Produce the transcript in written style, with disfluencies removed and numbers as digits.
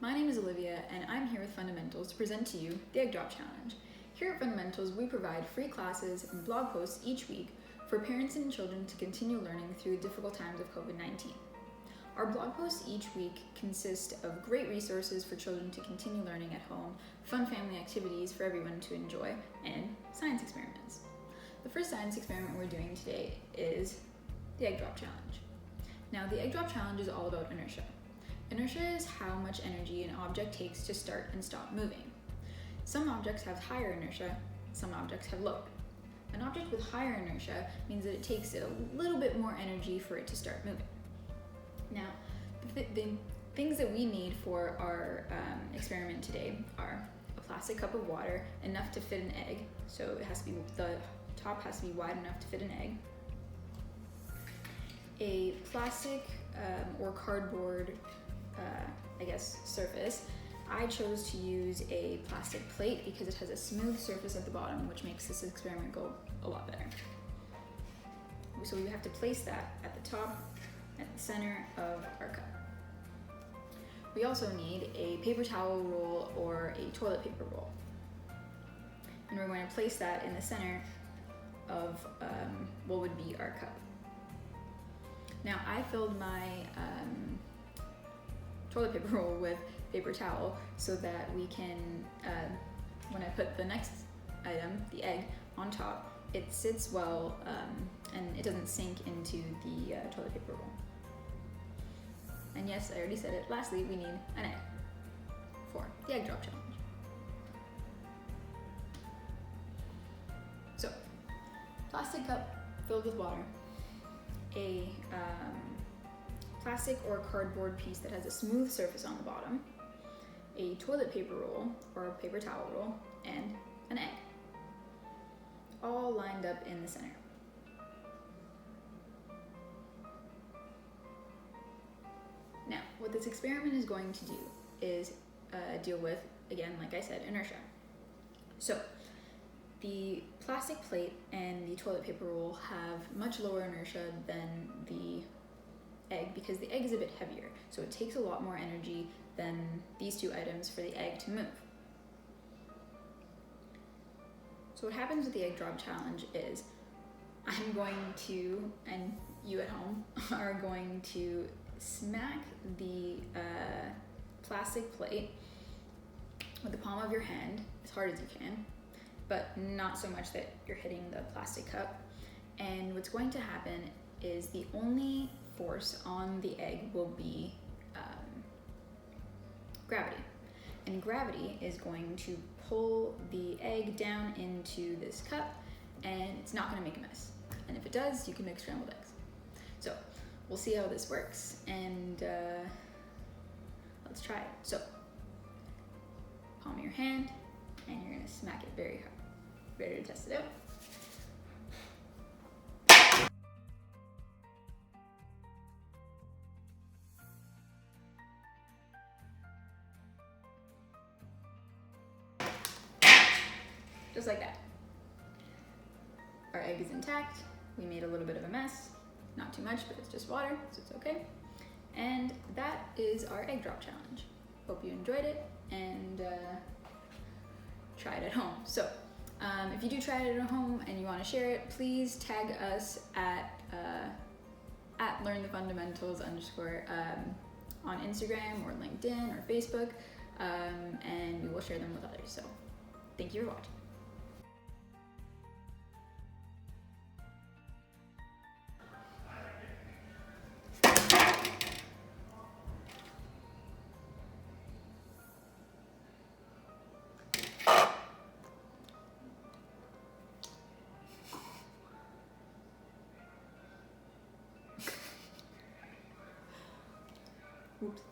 My name is Olivia, and I'm here with Fundamentals to present to you the Egg Drop Challenge. Here at Fundamentals, we provide free classes and blog posts each week for parents and children to continue learning through the difficult times of COVID-19. Our blog posts each week consist of great resources for children to continue learning at home, fun family activities for everyone to enjoy, and science experiments. The first science experiment we're doing today is the Egg Drop Challenge. Now, the Egg Drop Challenge is all about inertia. Inertia is how much energy an object takes to start and stop moving. Some objects have higher inertia, some objects have lower. An object with higher inertia means that it takes a little bit more energy for it to start moving. Now, the things that we need for our experiment today are a plastic cup of water, enough to fit an egg, so it has to be, the top has to be wide enough to fit an egg, a plastic or cardboard surface. I chose to use a plastic plate because it has a smooth surface at the bottom, which makes this experiment go a lot better. So we have to place that at the top, at the center of our cup. We also need a paper towel roll or a toilet paper roll. And we're going to place that in the center of what would be our cup. Now, I filled my toilet paper roll with paper towel so that we can, when I put the next item, the egg, on top, it sits well and it doesn't sink into the toilet paper roll. And yes, I already said it, lastly, we need an egg for the Egg Drop Challenge. So, plastic cup filled with water, a plastic or cardboard piece that has a smooth surface on the bottom, a toilet paper roll or a paper towel roll, and an egg, all lined up in the center. Now, what this experiment is going to do is deal with, again, like I said, inertia. So, the plastic plate and the toilet paper roll have much lower inertia than the egg because the egg is a bit heavier, so it takes a lot more energy than these two items for the egg to move. So what happens with the Egg Drop Challenge is I'm going to, and you at home, are going to smack the plastic plate with the palm of your hand as hard as you can, but not so much that you're hitting the plastic cup. And what's going to happen is the only force on the egg will be gravity. And gravity is going to pull the egg down into this cup, and it's not going to make a mess. And if it does, you can make scrambled eggs. So we'll see how this works, and let's try it. So palm of your hand, and you're going to smack it very hard. Ready to test it out? Just like that. Our egg is intact. We made a little bit of a mess. Not too much, but it's just water, so it's okay. And that is our Egg Drop Challenge. Hope you enjoyed it, and try it at home. So, if you do try it at home and you want to share it, please tag us at @LearnTheFundamentals_ on Instagram or LinkedIn or Facebook, and we will share them with others. So, thank you for watching. Oops.